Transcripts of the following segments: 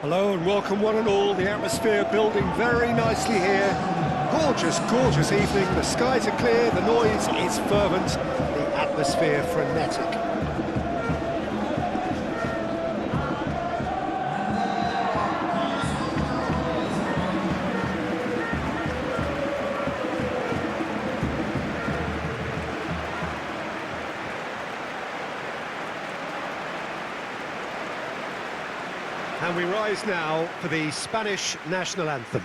Hello and welcome one and all. The atmosphere building very nicely here. Gorgeous, gorgeous evening. The skies are clear, the noise is fervent, the atmosphere frenetic. And we rise now for the Spanish national anthem.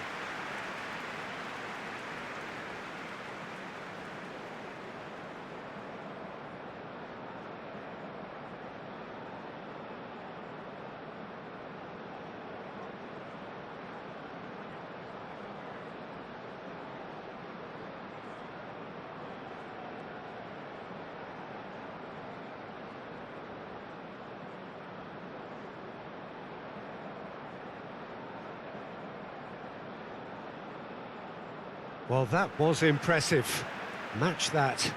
Well, that was impressive. Match that.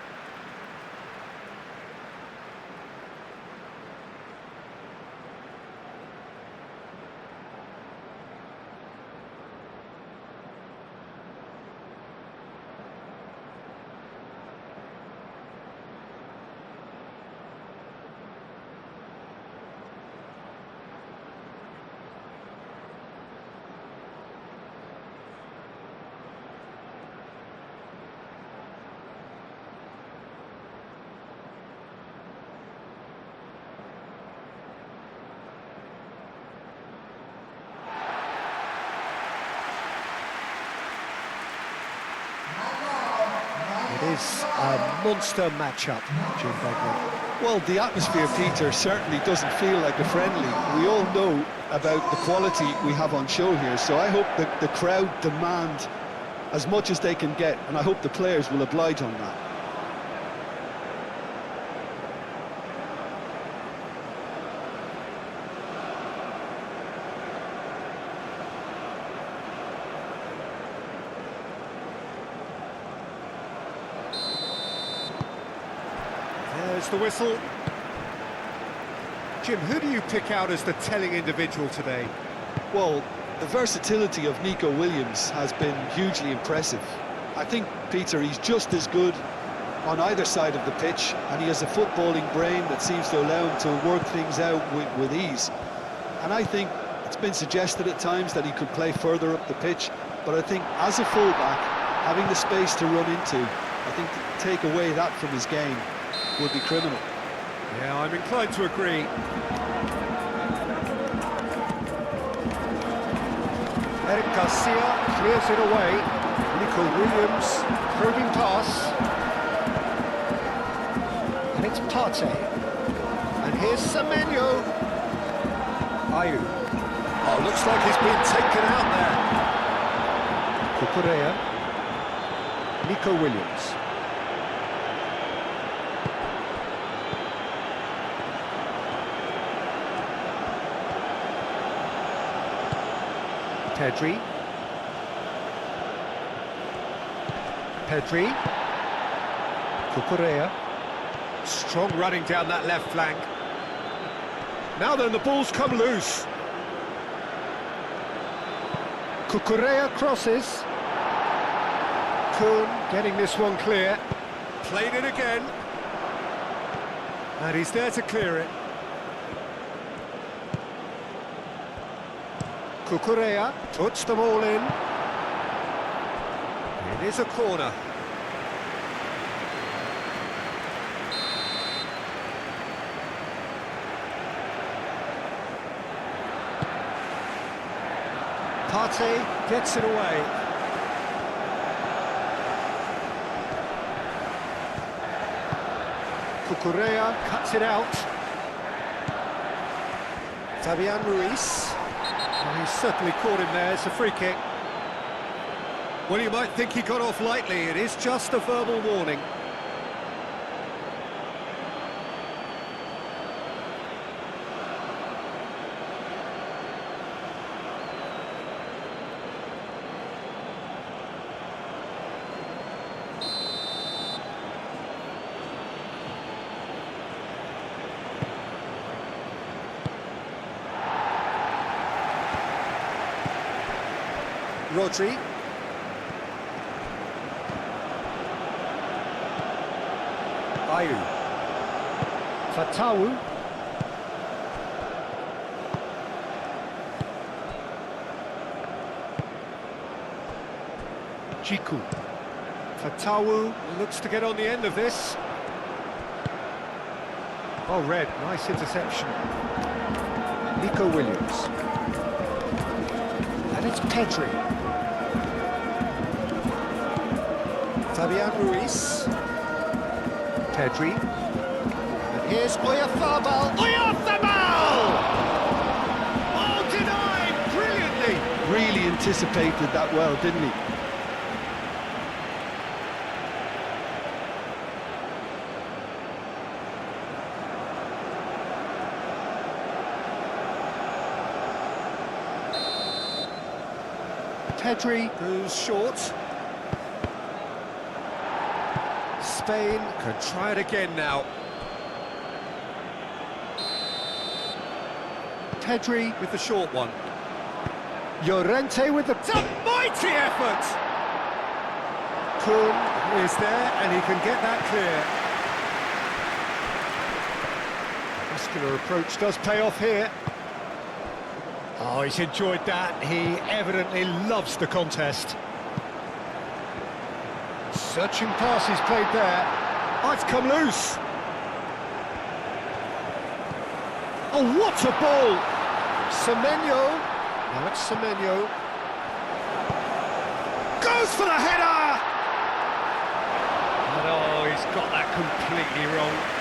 It is a monster matchup, Jim Begley. Well, the atmosphere, Peter, certainly doesn't feel like a friendly. We all know about the quality we have on show here, so I hope that the crowd demand as much as they can get, and I hope the players will oblige on that. There's the whistle. Jim, who do you pick out as the telling individual today? Well, the versatility of Nico Williams has been hugely impressive. I think, Peter, he's just as good on either side of the pitch, and he has a footballing brain that seems to allow him to work things out with ease. And I think it's been suggested at times that he could play further up the pitch, but I think as a fullback, having the space to run into, I think to take away that from his game would be criminal. Yeah, I'm inclined to agree. Eric Garcia clears it away. Nico Williams, probing pass. And it's Partey. And here's Semenyo. Ayew. Oh, looks like he's been taken out there. Cucurella. Nico Williams. Pedri. Cucurella. Strong running down that left flank. Now then, the ball's come loose. Cucurella crosses. Kuhn getting this one clear. Played it again. And he's there to clear it. Cucurella puts them all in. It is a corner. Partey gets it away. Cucurella cuts it out. Fabian Ruiz. Well, he's certainly caught him there. It's a free kick. Well, you might think he got off lightly. It is just a verbal warning. Rodri. Ayew. Fatawu. Jiku. Fatawu looks to get on the end of this. Oh, Red, nice interception. Nico Williams. And it's Pedri. Fabian Ruiz. Pedri. And here's Oyarzabal. Oyarzabal! Oh, denied brilliantly. Really anticipated that well, didn't he? Pedri goes short. Spain could try it again now. Pedri with the short one. Llorente with the... It's a mighty effort! Kuhn is there and he can get that clear. Muscular approach does pay off here. Oh, he's enjoyed that. He evidently loves the contest. Searching pass he's played there. Oh, it's come loose. Oh, what a ball! Semenyo. Now it's Semenyo. Goes for the header! And oh, he's got that completely wrong.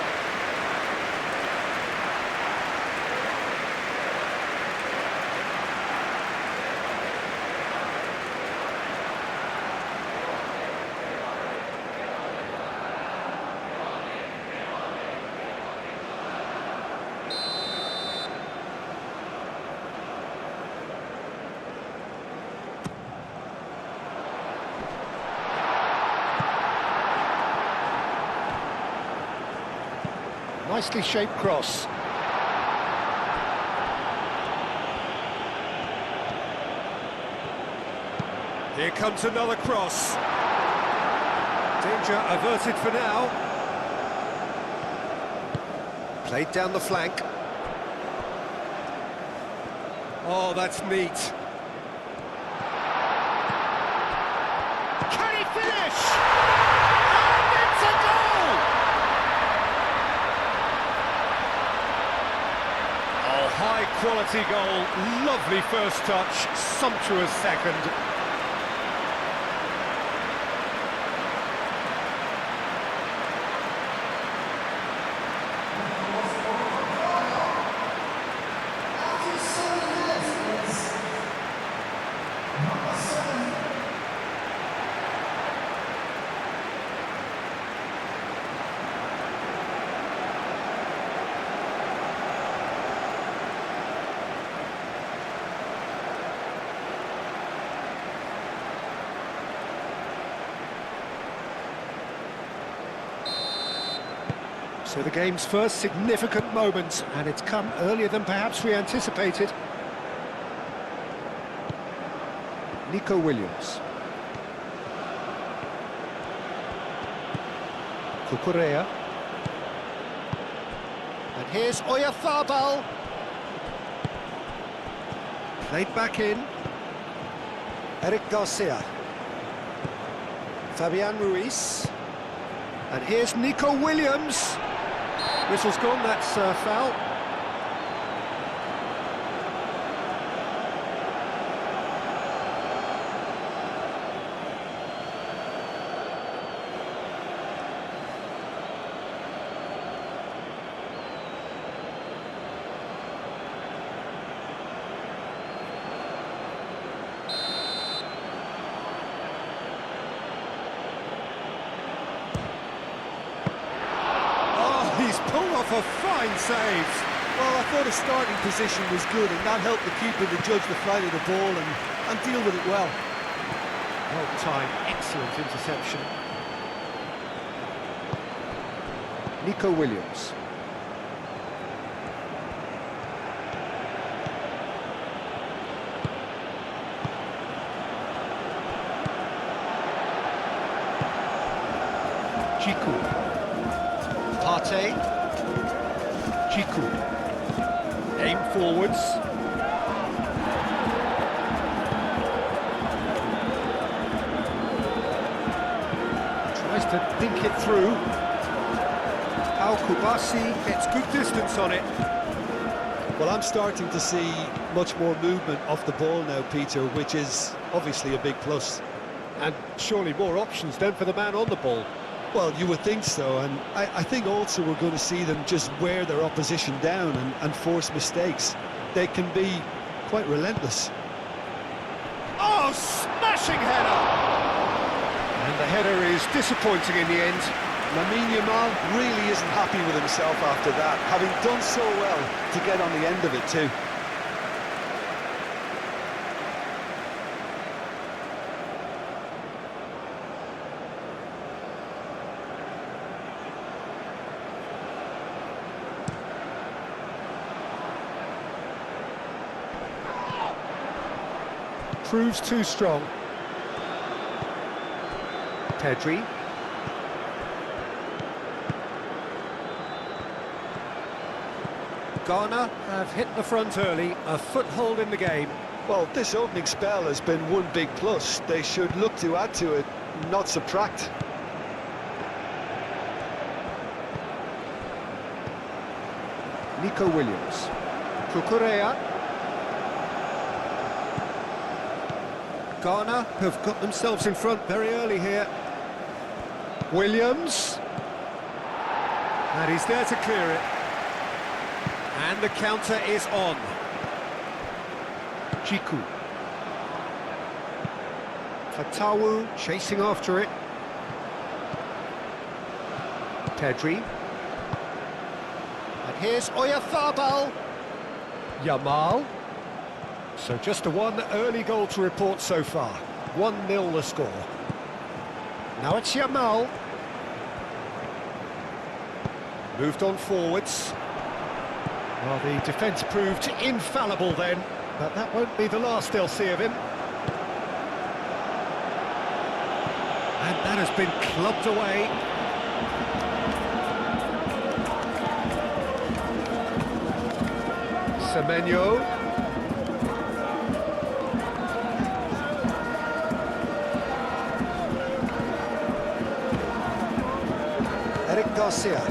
Nicely shaped cross. Here comes another cross. Danger averted for now. Played down the flank. Oh, that's neat. Can he finish? And it's a goal! Oh, high-quality goal. Lovely first touch, sumptuous second. So the game's first significant moment, and it's come earlier than perhaps we anticipated. Nico Williams. Cucurella. And here's Oyarzabal. Played back in. Eric Garcia. Fabian Ruiz. And here's Nico Williams. Whistle's gone, that's foul. He's pulled off a fine save. Well, I thought his starting position was good, and that helped the keeper to judge the flight of the ball and deal with it well. Well timed, excellent interception. Nico Williams. Jiku. Partey. Jiku. Aim forwards. Tries to dink it through. Al Kubasi gets good distance on it. Well, I'm starting to see much more movement off the ball now, Peter, which is obviously a big plus. And surely more options then for the man on the ball. Well, you would think so, and I think also we're going to see them just wear their opposition down and force mistakes. They can be quite relentless. Oh, smashing header! And the header is disappointing in the end. Lamine Yamal really isn't happy with himself after that, having done so well to get on the end of it too. Proves too strong. Pedri. Ghana have hit the front early, a foothold in the game. Well, this opening spell has been one big plus. They should look to add to it, not subtract. Nico Williams. Kukurea. Ghana have got themselves in front very early here. Williams. And he's there to clear it. And the counter is on. Jiku. Fatawu chasing after it. Pedri. And here's Oyarzabal. Yamal. So just a one early goal to report so far. 1-0 the score. Now it's Yamal. Moved on forwards. Well, the defence proved infallible then, but that won't be the last they'll see of him. And that has been clubbed away. Semenyo. Eric Garcia.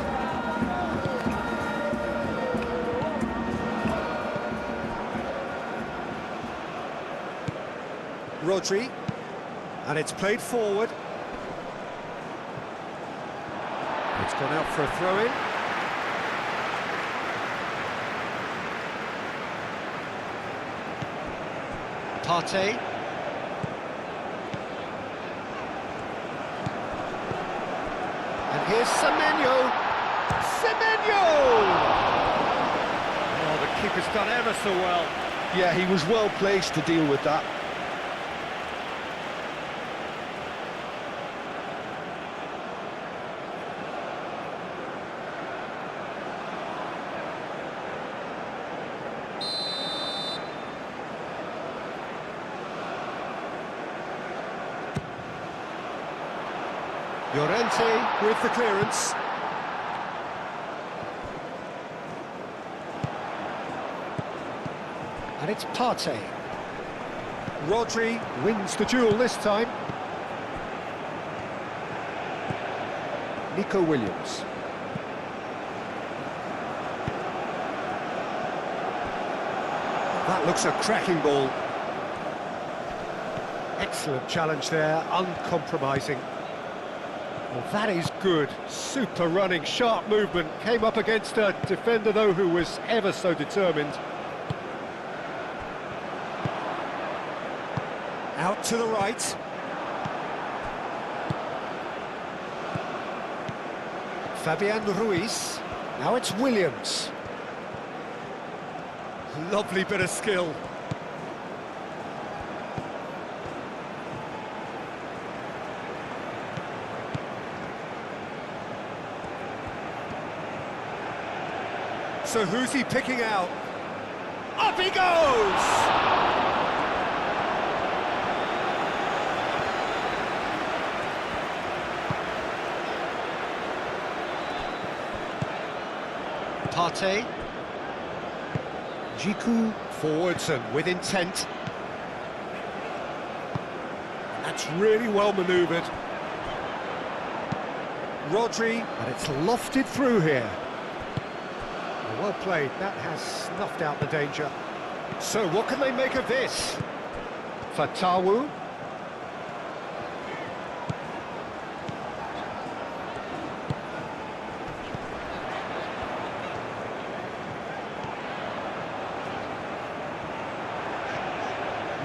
Rodri, and it's played forward. It's gone out for a throw-in. Partey. And here's Semenyo. Semenyo! Oh, the keeper's done ever so well. Yeah, he was well placed to deal with that. Llorente with the clearance. And it's Partey. Rodri wins the duel this time. Nico Williams. That looks a cracking ball. Excellent challenge there, uncompromising. Well, that is good. Super running, sharp movement. Came up against a defender, though, who was ever so determined. Out to the right. Fabian Ruiz. Now it's Williams. Lovely bit of skill. So who's he picking out? Up he goes! Partey. Jiku forwards and with intent. That's really well manoeuvred. Rodri, but it's lofted through here. Well played, that has snuffed out the danger. So what can they make of this? Fatawu.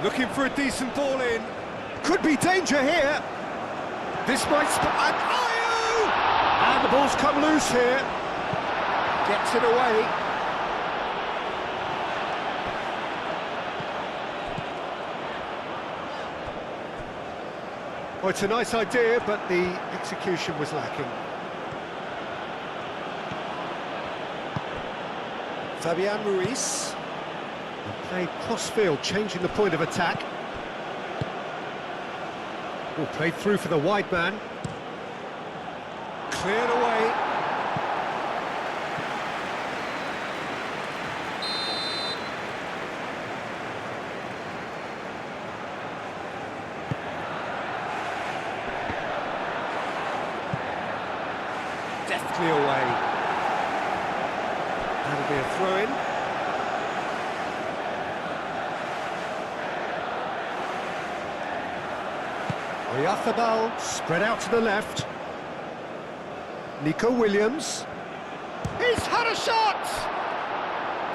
Looking for a decent ball in. Could be danger here. This might and Ayew! And the ball's come loose here. Gets it away. Well, it's a nice idea, but the execution was lacking. Fabian Ruiz. Played cross-field, changing the point of attack. Oh, played through for the wide man. Cleared away. Deftly away. That'll be a throw-in. Oyarzabal spread out to the left. Nico Williams. He's had a shot!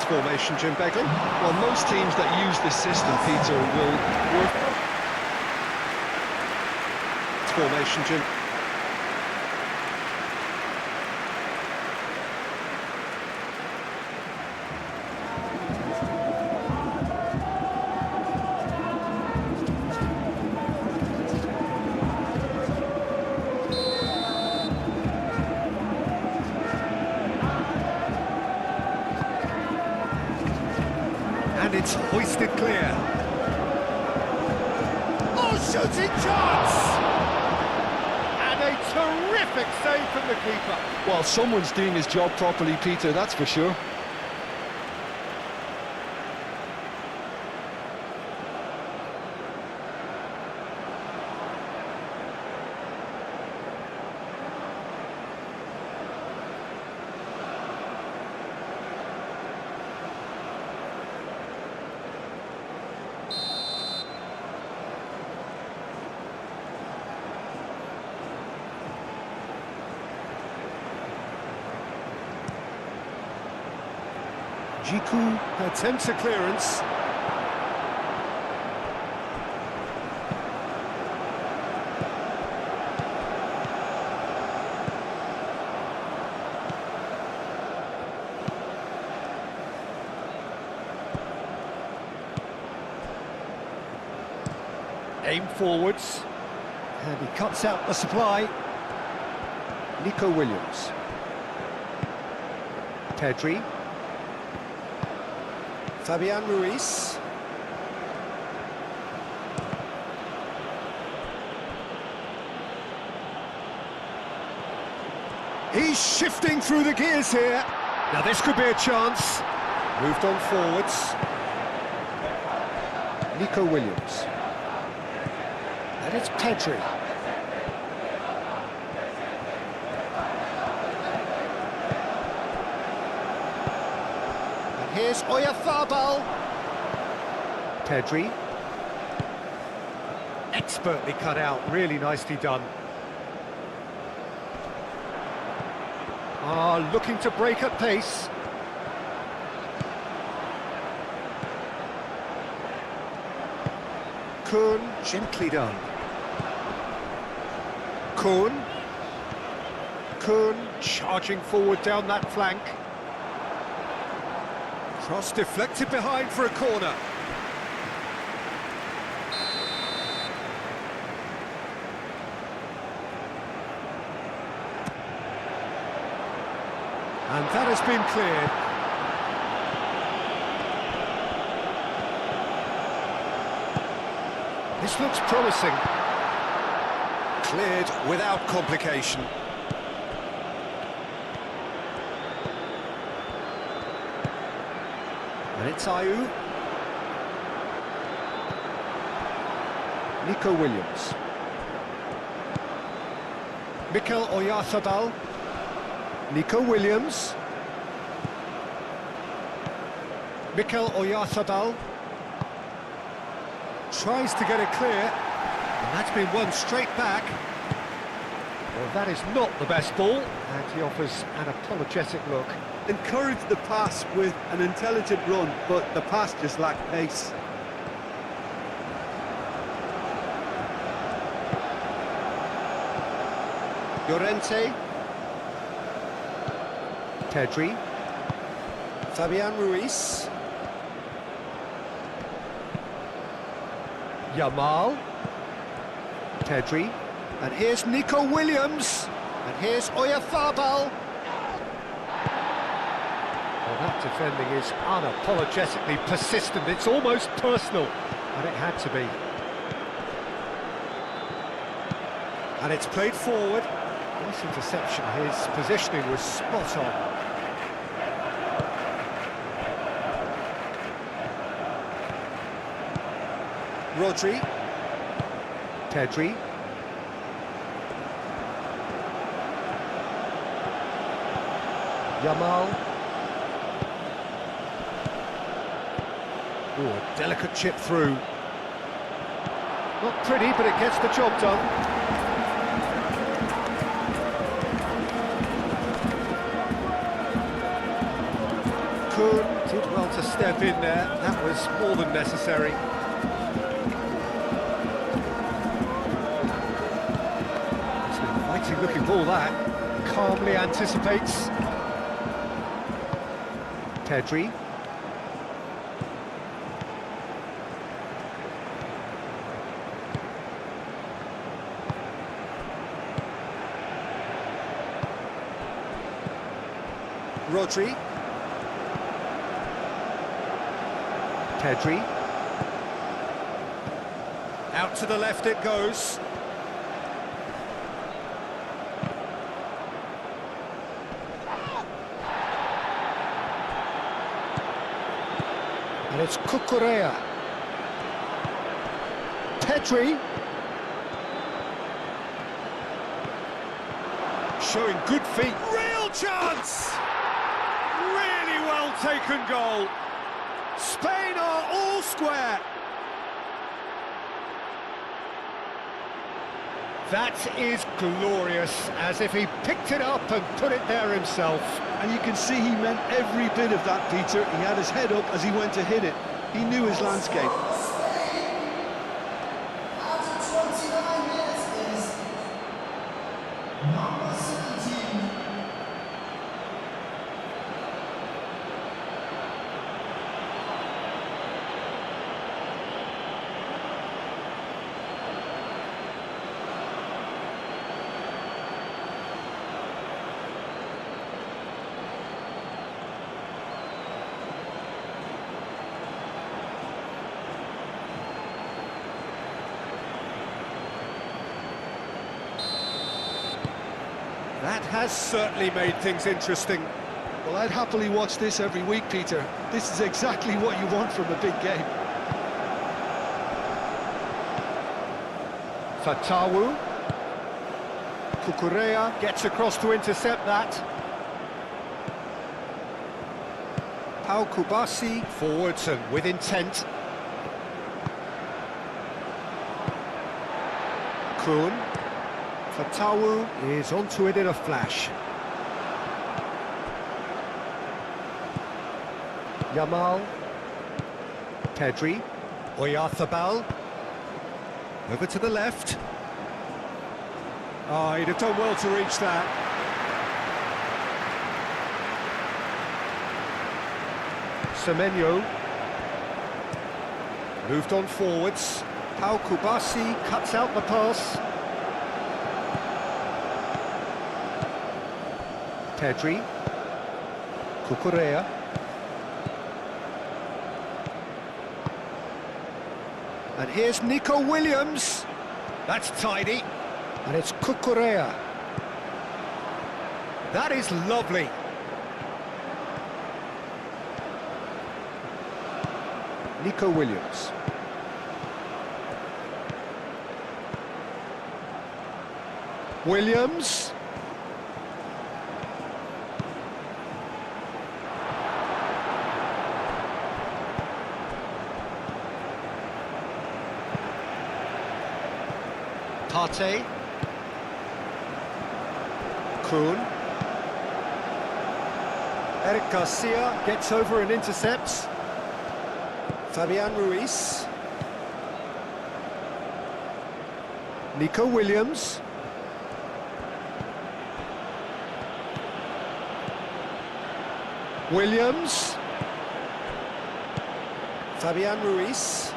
Formation, Jim Begley. Well, most teams that use this system, Peter, will work. Formation, Jim. And it's hoisted clear. Oh, shooting chance! And a terrific save from the keeper. Well, someone's doing his job properly, Peter, that's for sure. Jiku attempts a clearance. Aim forwards. And he cuts out the supply. Nico Williams. Pedri. Fabian Ruiz. He's shifting through the gears here. Now this could be a chance. Moved on forwards. Nico Williams. And it's Pedri. Here's Oyarzabal. Pedri. Expertly cut out, really nicely done. Looking to break at pace. Kuhn, gently done. Kuhn. Kuhn charging forward down that flank. Cross deflected behind for a corner. And that has been cleared. This looks promising. Cleared without complication. it's Ayew. Nico Williams. Mikel Oyarzabal. Nico Williams. Mikel Oyarzabal. Tries to get it clear. And that's been won straight back. Well, that is not the best ball. And he offers an apologetic look. Encouraged the pass with an intelligent run, but the pass just lacked pace. Llorente. Pedri. Fabian Ruiz. Yamal. Pedri. And here's Nico Williams. And here's Oyarzabal. Well, that defending is unapologetically persistent. It's almost personal. And it had to be. And it's played forward. Nice interception. His positioning was spot on. Rodri. Pedri. Yamal. Ooh, a delicate chip through. Not pretty, but it gets the job done. Did well to step in there. That was more than necessary. It's an inviting looking ball, that. Calmly anticipates. Pedri. Rodri. Pedri. Out to the left it goes. And it's Cucurella. Pedri. Showing good feet. Real chance! Really well taken goal. Spain are all square. That is glorious, as if he picked it up and put it there himself. And you can see he meant every bit of that, Peter. He had his head up as he went to hit it. He knew his landscape. That has certainly made things interesting. Well, I'd happily watch this every week, Peter. This is exactly what you want from a big game. Fatawu. Cucurella gets across to intercept that. Pau Kubasi forwards and with intent. Kuhn. Fatawu is onto it in a flash. Yamal. Pedri. Oyarzabal. Over to the left. Oh, he'd have done well to reach that. Semenyo. Moved on forwards. Pau Kubasi cuts out the pass. Pedri. Cucurella. And here's Nico Williams. That's tidy. And it's Cucurella. That is lovely. Nico Williams. Williams. Partey. Kuhn. Eric Garcia gets over and intercepts. Fabian Ruiz. Nico Williams. Williams. Fabian Ruiz.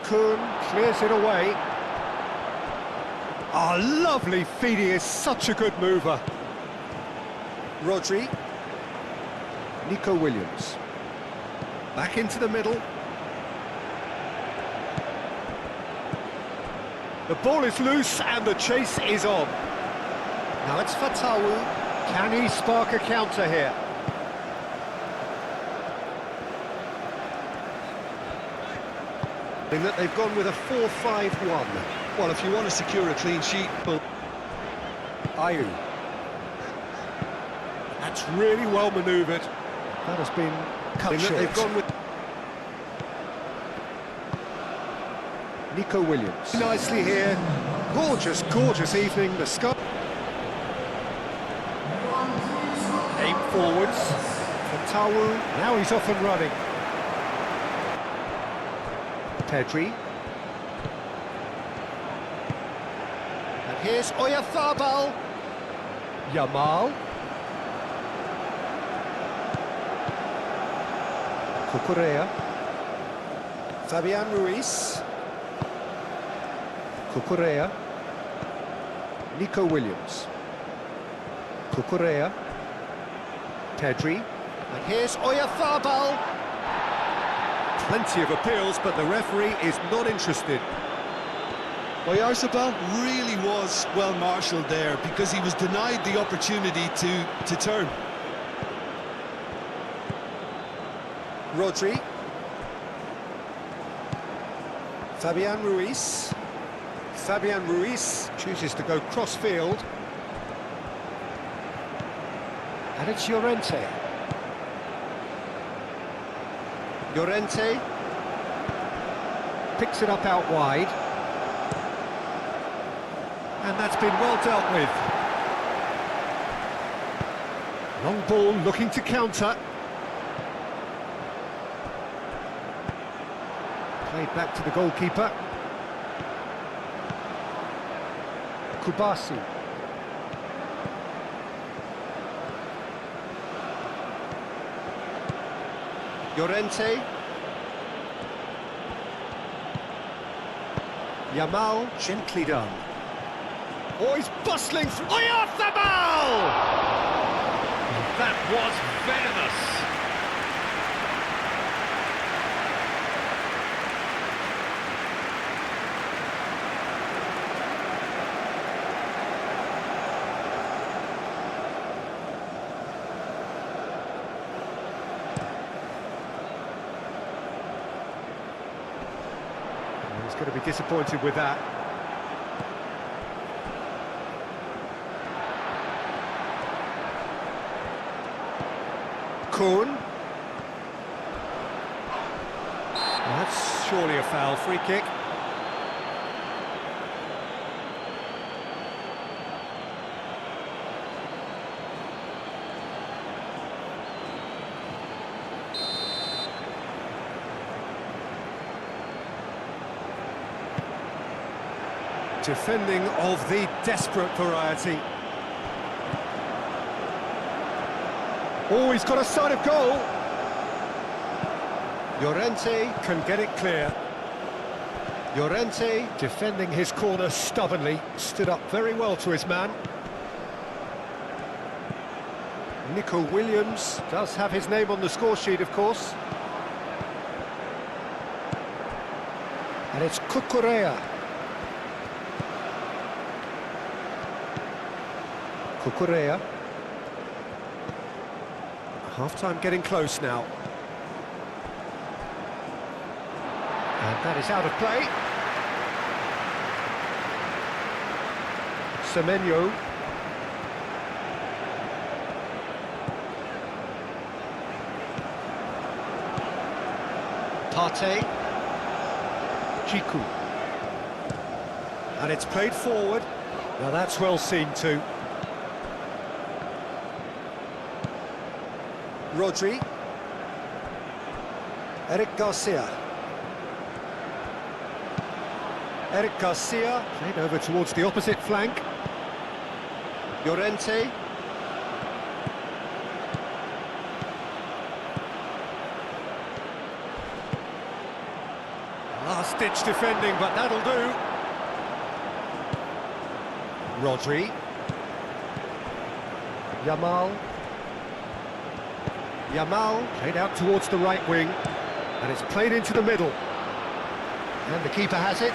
Kuhn clears it away. Oh, lovely feed, he is such a good mover. Rodri. Nico Williams. Back into the middle. The ball is loose and the chase is on. Now it's Fatawu. Can he spark a counter here? In that they've gone with a 4-5-1. Well, if you want to secure a clean sheet, well... Ayew. That's really well manoeuvred. That has been cut short. They've gone with Nico Williams. Nicely here. Gorgeous, gorgeous evening. The sky. Aim forwards. Fatawu. Now he's off and running. Pedri. And here's Oyarzabal. Yamal. Cucurella. Fabian Ruiz. Cucurella. Nico Williams. Cucurella. Pedri. And here's Oyarzabal. Plenty of appeals, but the referee is not interested. Oyarzabal really was well marshalled there because he was denied the opportunity to turn. Rodri. Fabian Ruiz. Fabian Ruiz chooses to go cross-field. And it's Llorente. Llorente picks it up out wide. And that's been well dealt with. Long ball looking to counter. Played back to the goalkeeper. Kubasi. Llorente. Yamal, gently done. Oh, he's bustling through. Oyarzabal! That was venomous. He's going to be disappointed with that. Kuhn. That's surely a foul. Free kick. Defending of the desperate variety. Oh, he's got a sight of goal. Llorente can get it clear. Llorente defending his corner stubbornly, stood up very well to his man. Nico Williams does have his name on the score sheet, of course. And it's Cucurella. Cucurella. Half-time getting close now. And that is out of play. Semenyo. Partey. Chiku. And it's played forward. Now that's well seen too. Rodri. Eric Garcia. Eric Garcia played over towards the opposite flank. Llorente. Last-ditch defending, but that'll do. Rodri. Yamal played out towards the right wing, and it's played into the middle. And the keeper has it.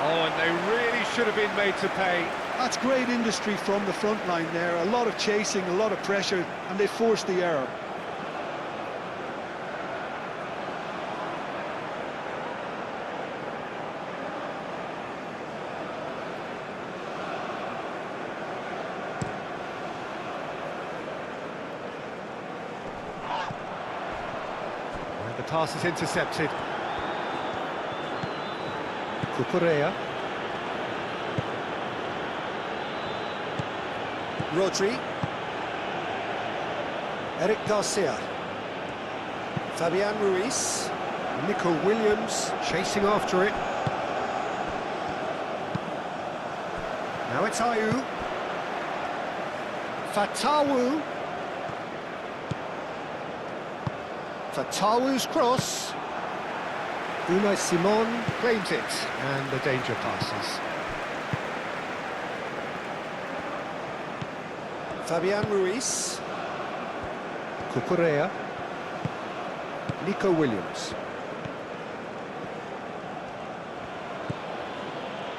Oh, and they really should have been made to pay. That's great industry from the front line there. A lot of chasing, a lot of pressure, and they forced the error. And the pass is intercepted. Cucurella. Rodri. Eric Garcia. Fabian Ruiz. Nico Williams chasing after it. Now it's Ayew. Fatawu. Fatawu's cross. Unai Simon claims it, and the danger passes. Fabian Ruiz. Cucurella. Nico Williams.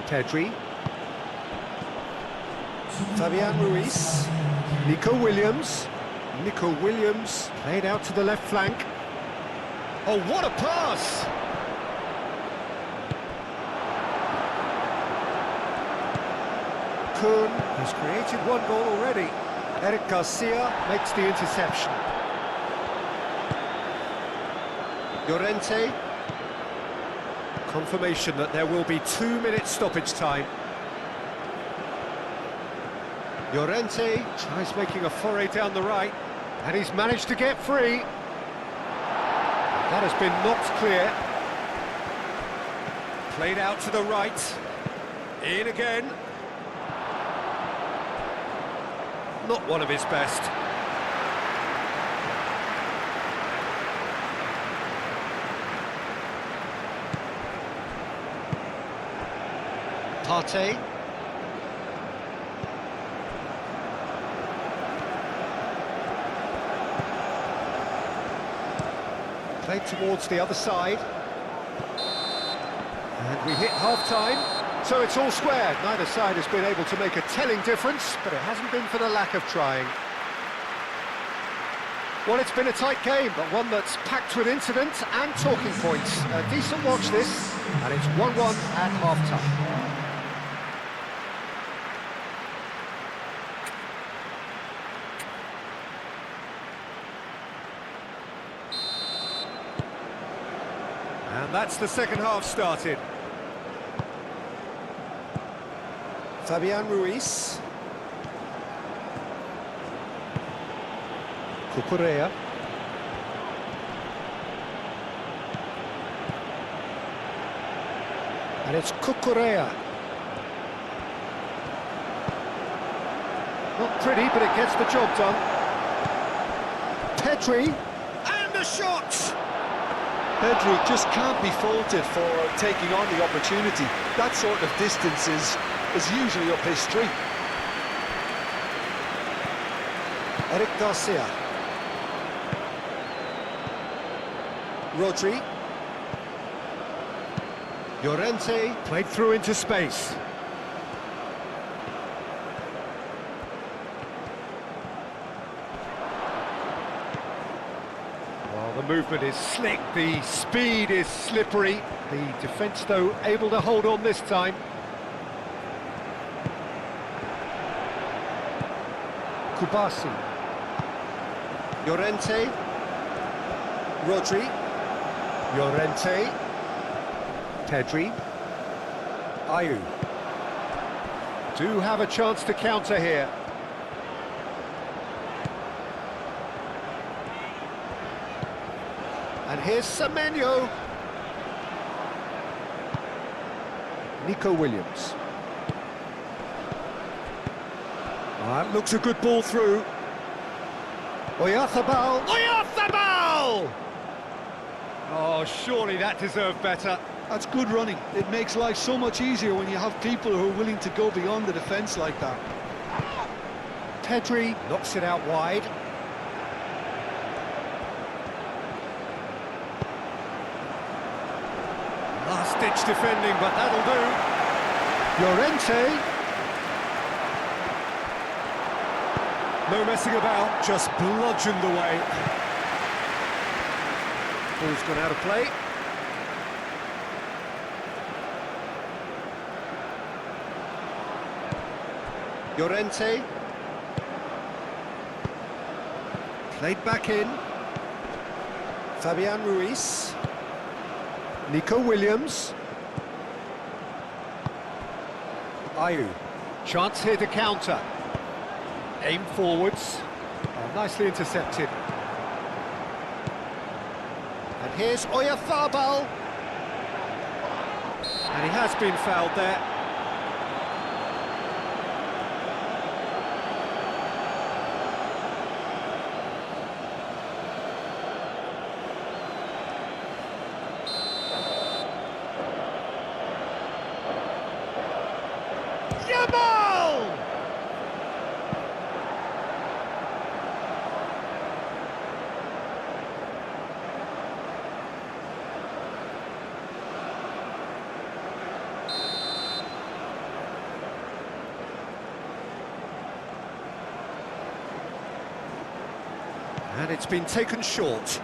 Pedri. Fabian Ruiz. Nico Williams. Nico Williams played out to the left flank. Oh, what a pass! Kuhn has created one goal already. Eric Garcia makes the interception. Llorente. Confirmation that there will be 2-minute stoppage time. Llorente tries making a foray down the right, and he's managed to get free. That has been knocked clear. Played out to the right. In again. Not one of his best. Partey. Played towards the other side. And we hit half-time. So it's all square. Neither side has been able to make a telling difference, but it hasn't been for the lack of trying. Well, it's been a tight game, but one that's packed with incident and talking points. A decent watch this, and it's 1-1 at half-time. And that's the second half started. Fabian Ruiz. Cucurella. And it's Cucurella. Not pretty, but it gets the job done. Pedri. And a shot! Pedri just can't be faulted for taking on the opportunity. That sort of distance is usually up his street. Eric Garcia. Rodri. Llorente played through into space. Well, the movement is slick, the speed is slippery. The defence, though, able to hold on this time. Kubasi. Llorente. Rodri. Llorente. Pedri. Ayew. Do have a chance to counter here. And here's Semenyo. Nico Williams. That looks a good ball through. Oyarzabal. Oyarzabal! Oh, surely that deserved better. That's good running. It makes life so much easier when you have people who are willing to go beyond the defence like that. Pedri knocks it out wide. Last-ditch defending, but that'll do. Llorente. No messing about, just bludgeoned away. Ball's gone out of play. Llorente. Played back in. Fabian Ruiz. Nico Williams. Ayew. Chance here to counter. Aim forwards. Oh, nicely intercepted. And here's Oyarzabal. And he has been fouled there. Yamal! And it's been taken short.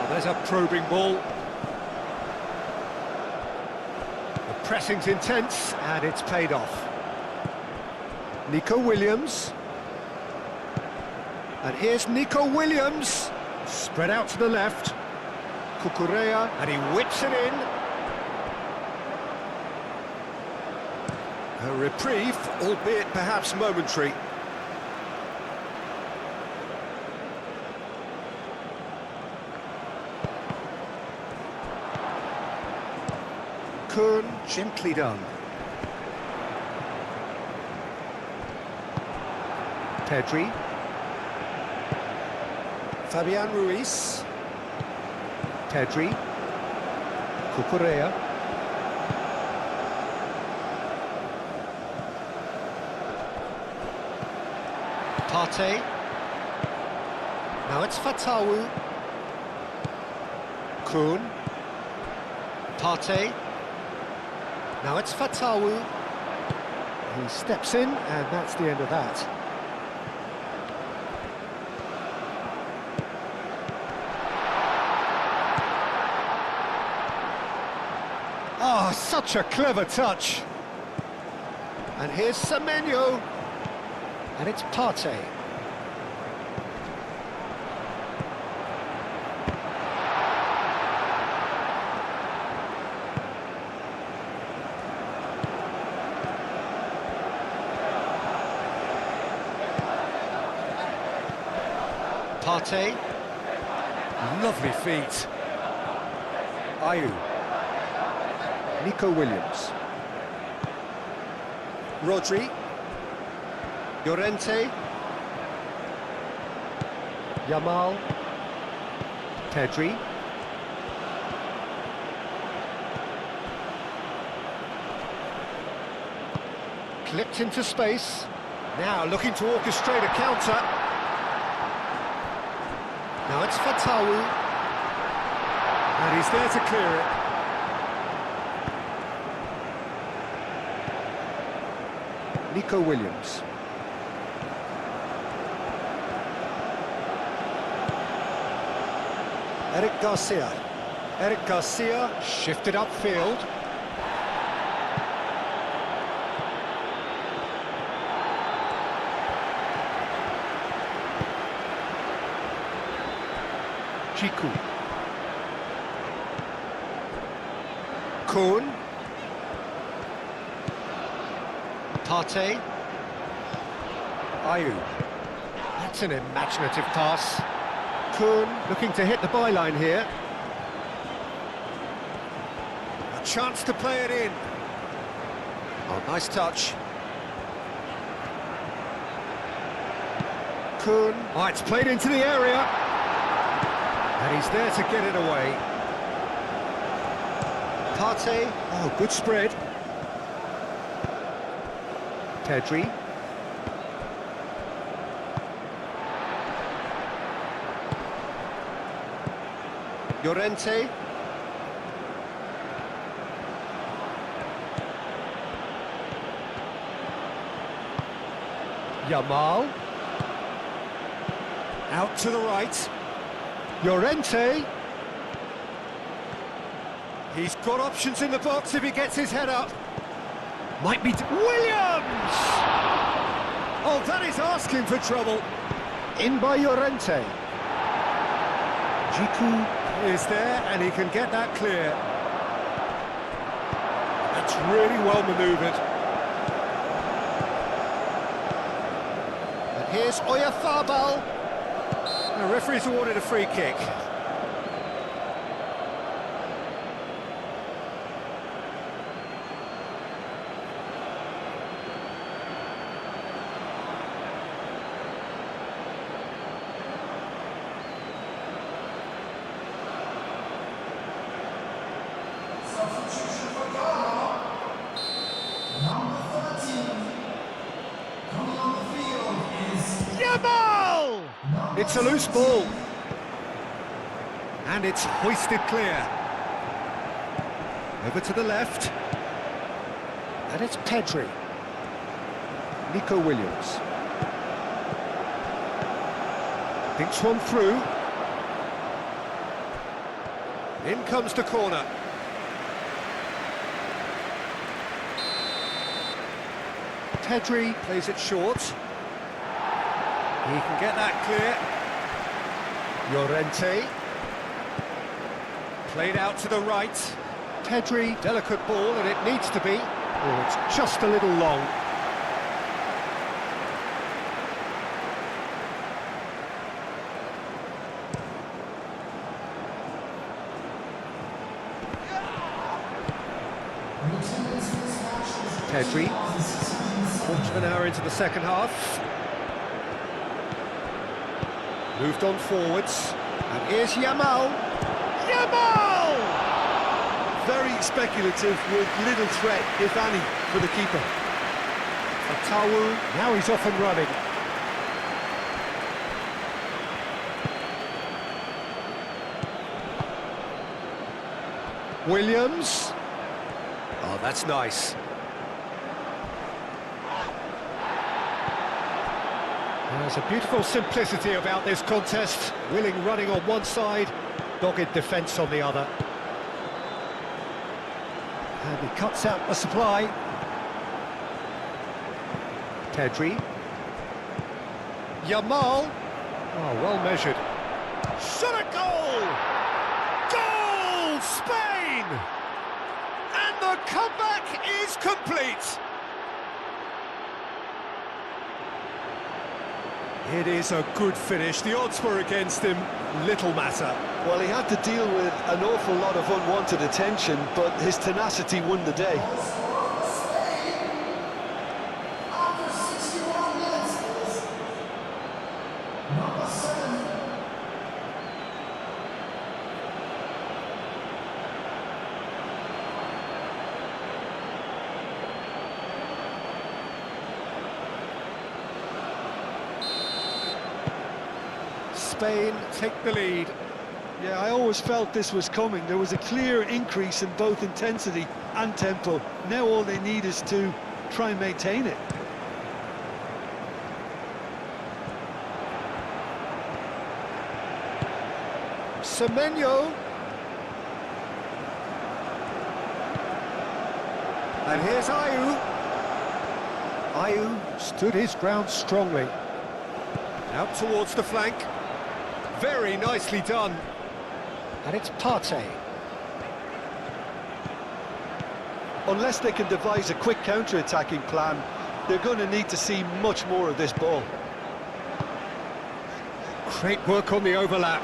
There's a probing ball. The pressing's intense, and it's paid off. Nico Williams. And here's Nico Williams. Spread out to the left. Cucurella, and he whips it in. A reprieve, albeit perhaps momentary. Kuhn, gently done. Pedri. Fabian Ruiz. Pedri. Cucurella. Partey. Now it's Fatawu. Kuhn. Partey. Now it's Fatawu. He steps in, and that's the end of that. Oh, such a clever touch. And here's Semenyo. And it's Partey. Partey. Lovely feet. Ayew. Nico Williams. Rodri. Llorente. Yamal. Pedri. Clipped into space. Now looking to orchestrate a counter. Now it's Fatawu. And he's there to clear it. Nico Williams. Eric Garcia. Eric Garcia shifted upfield. Chiku. Kuhn. Partey. Ayew. That's an imaginative pass. Kuhn looking to hit the byline here. A chance to play it in. Oh, nice touch. Kuhn. Oh, it's played into the area. And he's there to get it away. Partey. Oh, good spread. Pedri. Llorente. Yamal. Out to the right. Llorente. He's got options in the box if he gets his head up. Might be... Williams! Oh, that is asking for trouble. In by Llorente. Jiku is there, and he can get that clear. That's really well manoeuvred. And here's Oyarzabal. The referee's awarded a free kick. Substitution for Ghana. Number 13. Coming on the field is Yamal! It's a loose ball. And it's hoisted clear. Over to the left. And it's Pedri. Nico Williams. Thinks one through. In comes the corner. Pedri plays it short. He can get that clear. Llorente. Played out to the right. Pedri, delicate ball, and it needs to be. Oh, it's just a little long. Pedri. Quarter of an hour into the second half. Moved on forwards. And here's Yamal. Yamal! Very speculative with little threat, if any, for the keeper. Fatawu, now he's off and running. Williams. Oh, that's nice. There's a beautiful simplicity about this contest. Willing running on one side, dogged defence on the other. And he cuts out the supply. Pedri. Yamal. Oh, well measured. Shot a goal! Goal! Spain! And the comeback is complete! It is a good finish. The odds were against him. Little matter. Well, he had to deal with an awful lot of unwanted attention, but his tenacity won the day. after 61 minutes is number 7. Spain take the lead. Yeah, I always felt this was coming. There was a clear increase in both intensity and tempo. Now all they need is to try and maintain it. Semenyo. And here's Ayew. Ayew stood his ground strongly. Out towards the flank. Very nicely done. And it's Partey. Unless they can devise a quick counter-attacking plan, they're going to need to see much more of this ball. Great work on the overlap.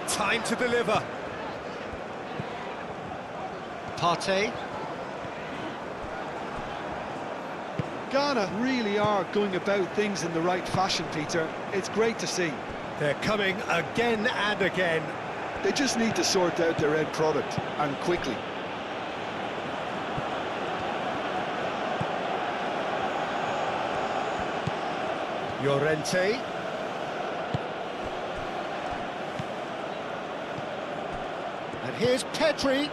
Time to deliver. Partey. Ghana really are going about things in the right fashion, Peter. It's great to see. They're coming again and again. They just need to sort out their end product, and quickly. Llorente. And here's Pedri.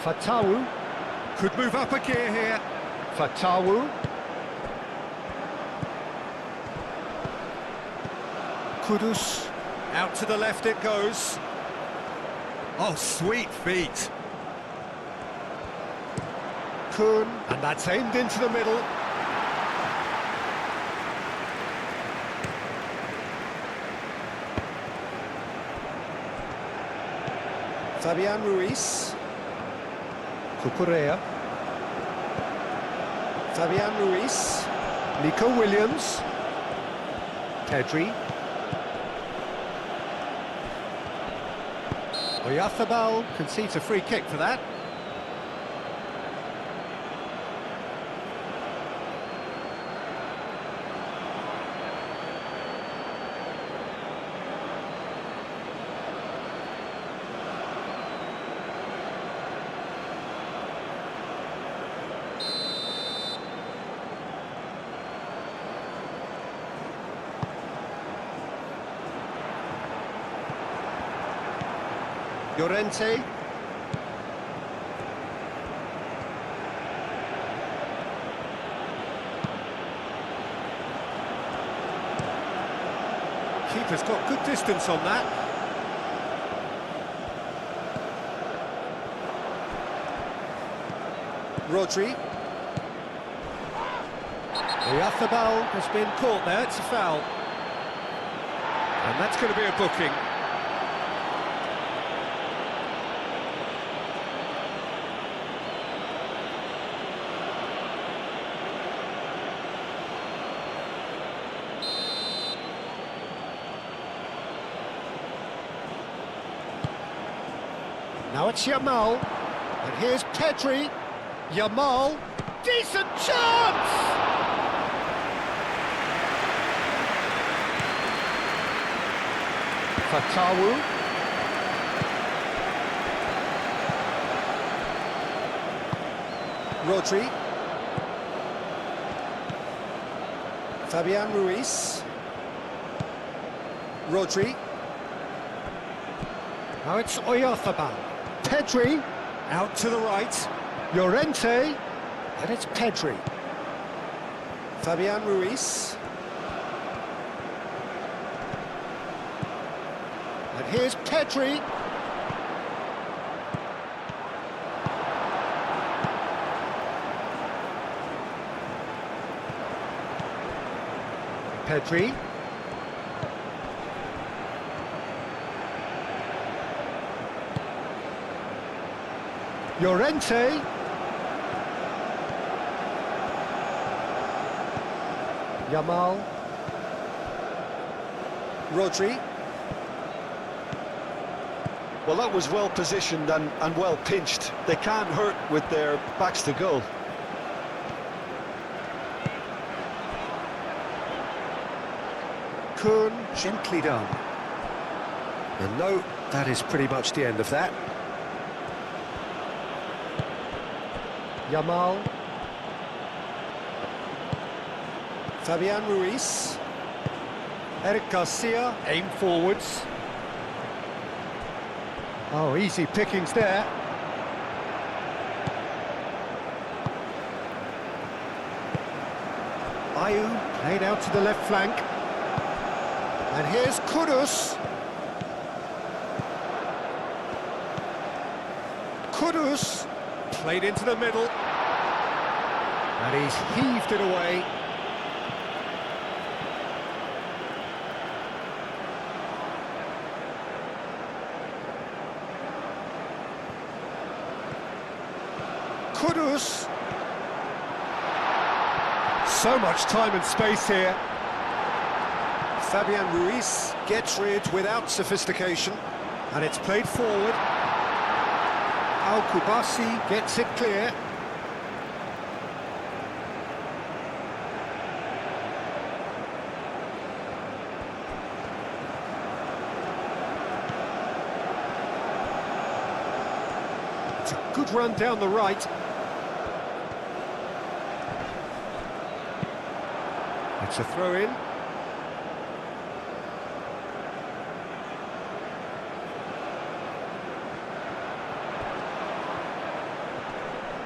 Fatawu. Could move up a gear here. Fatawu. Kudus. Out to the left it goes. Oh, sweet feet. Kun. And that's aimed into the middle. Fabian Ruiz. Cucurella. Fabian Ruiz. Nico Williams. Pedri. Oyarzábal concedes a free kick for that. Llorente. Keeper's got good distance on that. Rodri. Oyarzábal has been caught there, it's a foul. And that's going to be a booking. Now it's Yamal, and here's Pedri. Yamal, decent chance! Fatawu. Rodri. Fabian Ruiz. Rodri. Now it's Oyarzábal. Pedri, out to the right. Llorente, and it's Pedri. Fabian Ruiz. And here's Pedri. Pedri. Llorente. Yamal. Rodri. Well, that was well positioned and well pinched. They can't hurt with their backs to goal. Kun, gently done. And no, that is pretty much the end of that. Yamal. Fabian Ruiz. Eric Garcia, aim forwards. Oh, easy pickings there. Ayew played out to the left flank. And here's Kudus. Kudus played into the middle. And he's heaved it away. Kudus. So much time and space here. Fabian Ruiz gets rid without sophistication. And it's played forward. Al-Kubasi gets it clear. It's a good run down the right. It's a throw-in.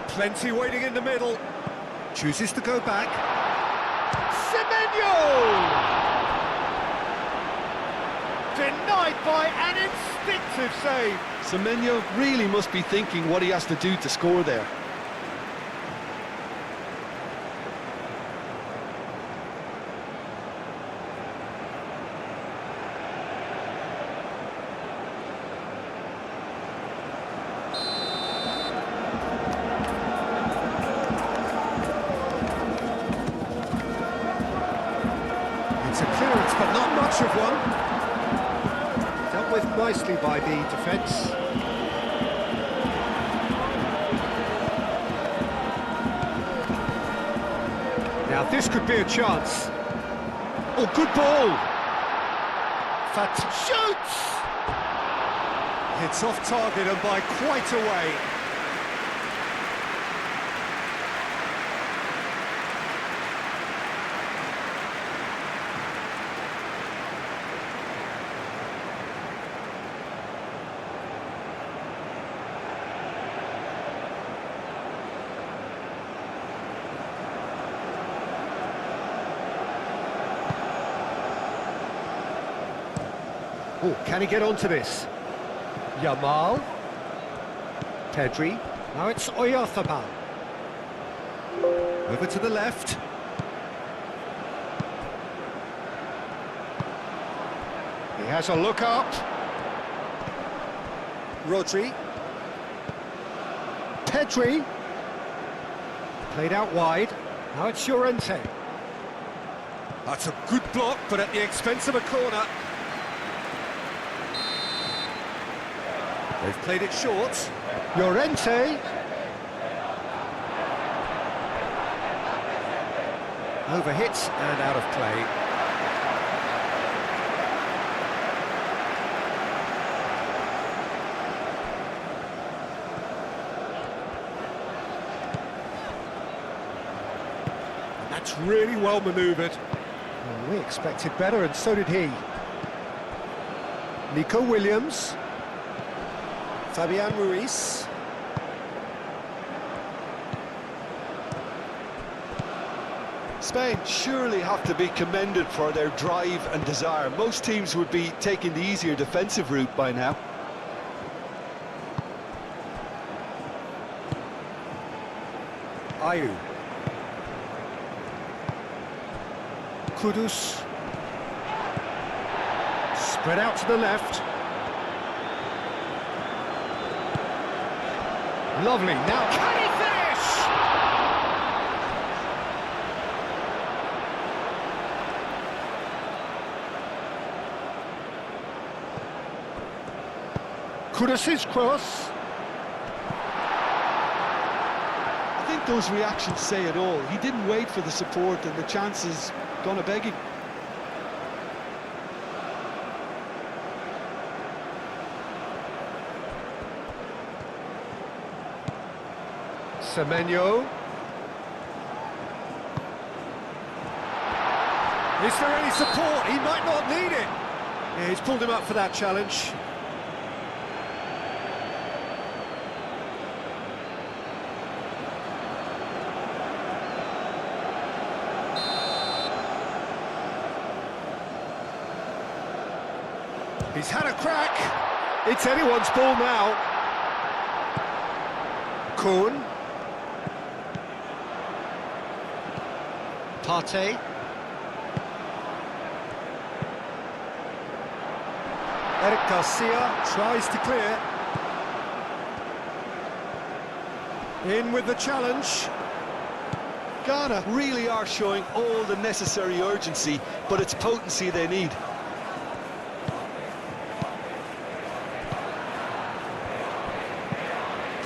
Plenty waiting in the middle. Chooses to go back. Semenyo! Denied by an instinctive save. Semenyo really must be thinking what he has to do to score there. It's a clearance, but not much of one. Dealt with nicely by the defence. Now this could be a chance. Oh, good ball! Fat shoots! It's off target and by quite a way. Oh, can he get onto this? Yamal. Pedri. Now it's Oyarzabal. Over to the left. He has a look up. Rodri. Pedri. Played out wide. Now it's Llorente. That's a good block, but at the expense of a corner. They've played it short. Llorente. Overhit and out of play. And that's really well manoeuvred. Well, we expected better, and so did he. Nico Williams. Fabian Ruiz. Spain surely have to be commended for their drive and desire. Most teams would be taking the easier defensive route by now. Ayew. Kudus. Spread out to the left. Lovely. Now can he finish? Kudus's cross. I think those reactions say it all. He didn't wait for the support, and the chances gone a-begging. Semenyo. Is there any support? He might not need it. Yeah, he's pulled him up for that challenge. He's had a crack. It's anyone's ball now. Kuhn. Partey. Eric Garcia tries to clear. In with the challenge. Ghana really are showing all the necessary urgency, but it's potency they need.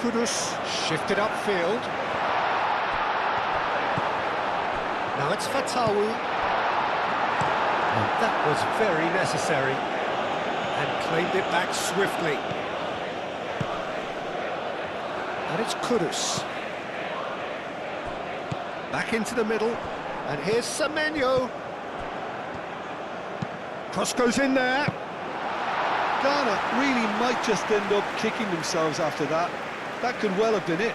Kudus shifted upfield. Now it's Fatawu. And that was very necessary. And claimed it back swiftly. And it's Kudus. Back into the middle. And here's Semenyo. Cross goes in there. Ghana really might just end up kicking themselves after that. That could well have been it.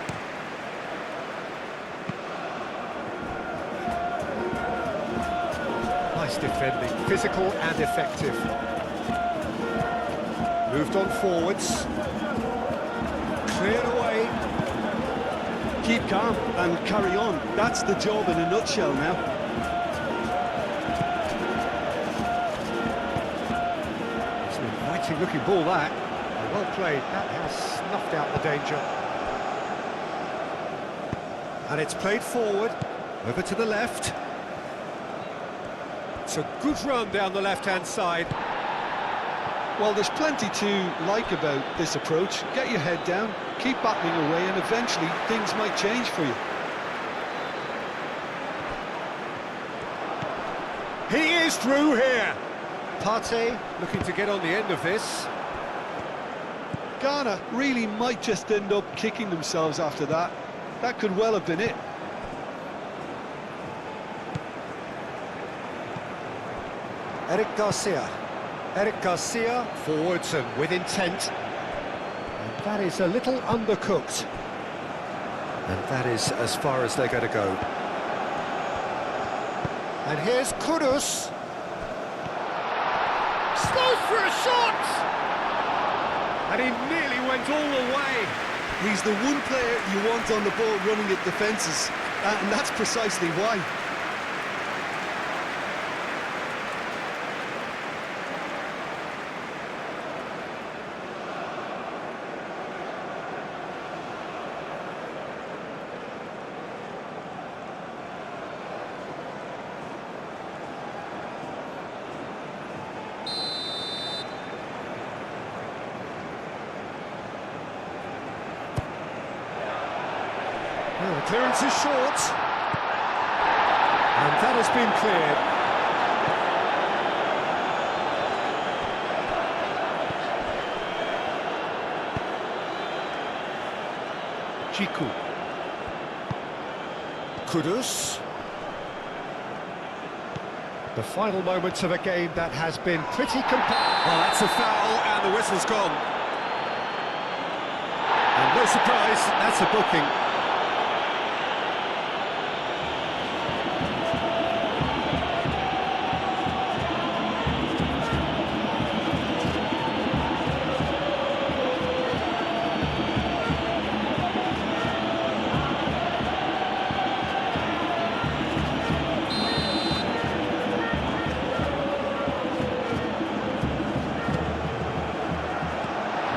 Nice defending, physical and effective. Moved on forwards. Cleared away. Keep calm and carry on. That's the job in a nutshell now. It's an inviting looking ball, that. Well played, that has snuffed out the danger. And it's played forward, over to the left. It's a good run down the left-hand side. Well, there's plenty to like about this approach. Get your head down, keep battling away, and eventually things might change for you. He is through here. Partey looking to get on the end of this. Ghana really might just end up kicking themselves after that. That could well have been it. Eric Garcia. Eric Garcia forwards and with intent. And that is a little undercooked. And that is as far as they're going to go. And here's Kudus. Slow for a shot! And he nearly went all the way. He's the one player you want on the ball running at defences, and that's precisely why. Well, the clearance is short. And that has been cleared. Chiku. Kudus. The final moments of a game that has been pretty Well, that's a foul, and the whistle's gone. And no surprise, that's a booking.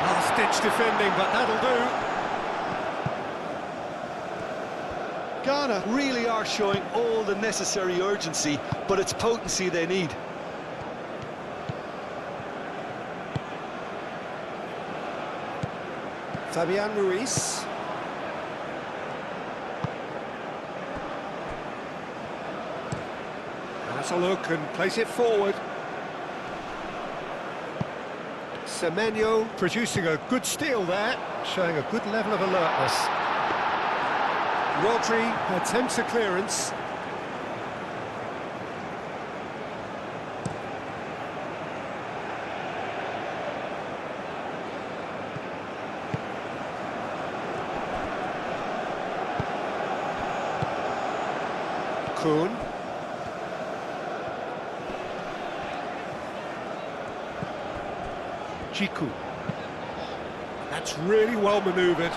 Last-ditch defending, but that'll do. Ghana really are showing all the necessary urgency, but it's potency they need. Fabian Ruiz. Has a look and place it forward. Semenyo producing a good steal there, showing a good level of alertness. Rodri attempts a clearance. Kuhn. Chiku. That's really well manoeuvred.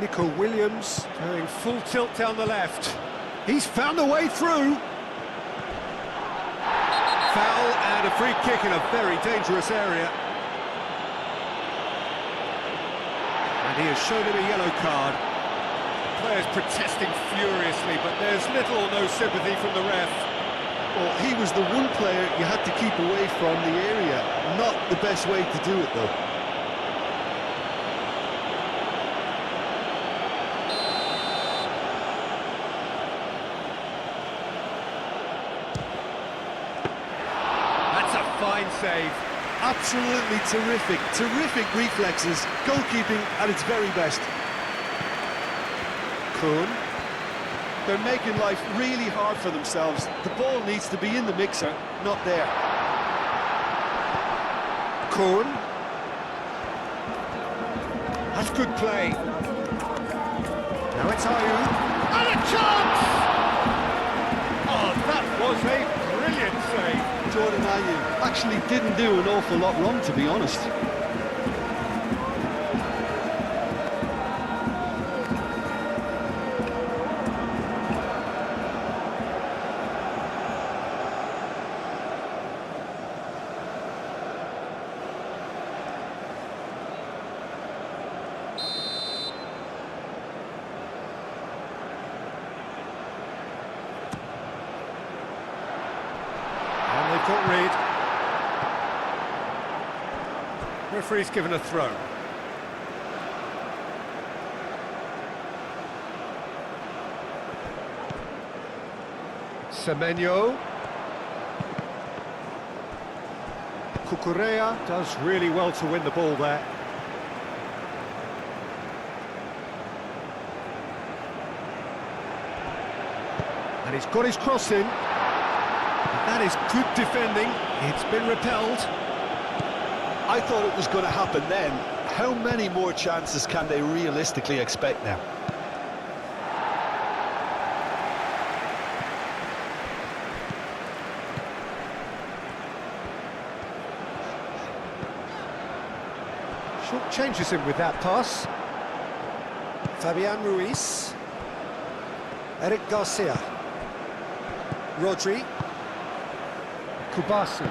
Nico Williams doing full tilt down the left. He's found a way through. Foul and a free kick in a very dangerous area. And he has shown him a yellow card. Players protesting furiously, but there's little or no sympathy from the ref. Well, he was the one player you had to keep away from the area. Not the best way to do it, though. That's a fine save. Absolutely terrific, terrific reflexes. Goalkeeping at its very best. Kuhn. They're making life really hard for themselves. The ball needs to be in the mixer, not there. Kuhn. That's good play. Now it's Ayew. And a chance! Oh, that was a brilliant save. Jordan Ayew actually didn't do an awful lot wrong, to be honest. And they've got Reed. Referee's given a throw. Semenyo. Cucurella does really well to win the ball there. And he's got his cross in. That is good defending. It's been repelled. I thought it was going to happen then. How many more chances can they realistically expect now? Short changes him with that pass. Fabian Ruiz. Eric Garcia. Rodri. Kubasi.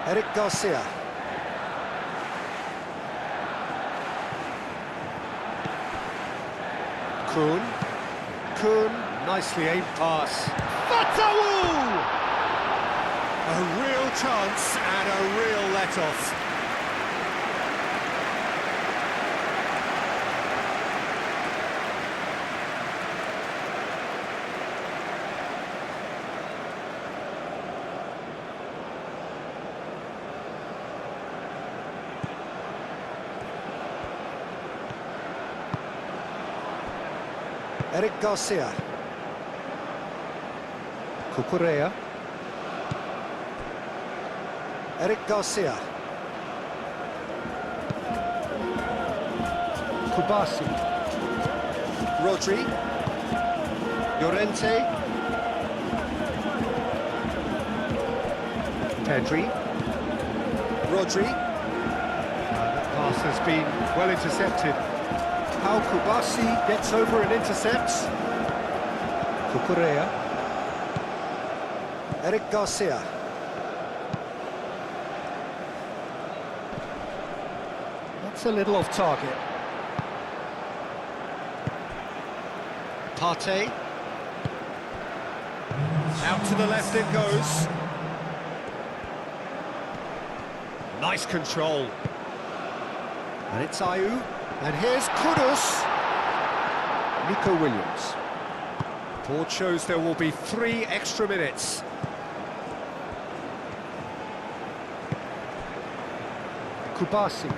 Eric Garcia. Kuhn. Kuhn, nicely aimed pass. Fatawu! A real chance and a real let-off. Eric Garcia. Cucurella. Eric Garcia. Kubasi. Rodri. Llorente. Pedri. Rodri. That pass has been well intercepted. How Kubasi gets over and intercepts. Cucurella. Eric Garcia. That's a little off target. Partey. Out to the left it goes. Nice control. And it's Ayew. And here's Kudus. Nico Williams. Report shows there will be 3 extra minutes. Kubasi.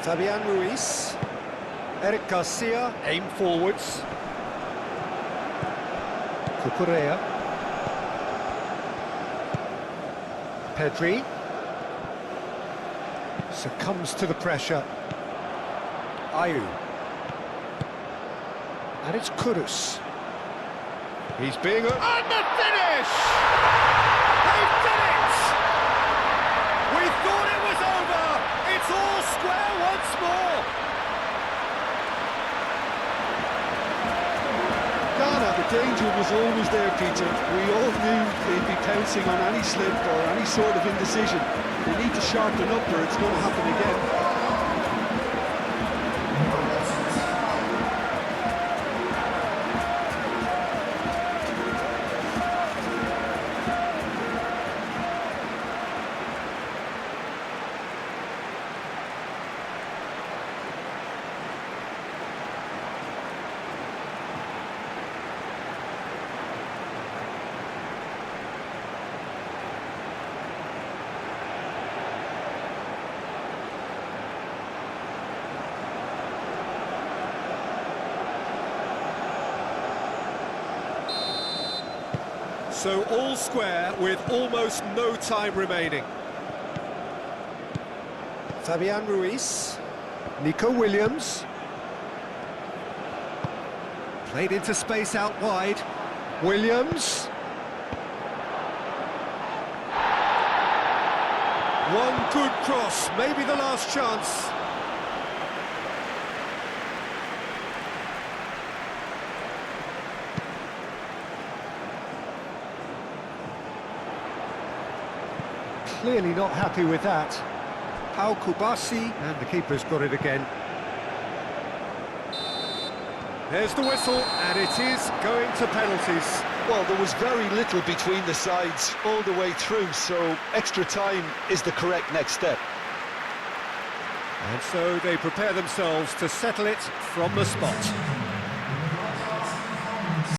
Fabian Ruiz. Eric Garcia, aim forwards. Cucurella. Succumbs to the pressure. Ayew. And it's Kudus. He's being... And the finish! They did it! We thought it was over! It's all square once more! Ghana, the danger was always there, Peter. We all knew they'd be pouncing on any slip or any sort of indecision. They need to sharpen up or it's going to happen again. So all square with almost no time remaining. Fabian Ruiz, Nico Williams. Played into space out wide. Williams. One good cross, maybe the last chance. Clearly not happy with that. Pau Kubasi, and the keeper's got it again. There's the whistle, and it is going to penalties. Well, there was very little between the sides all the way through, so extra time is the correct next step. And so they prepare themselves to settle it from the spot.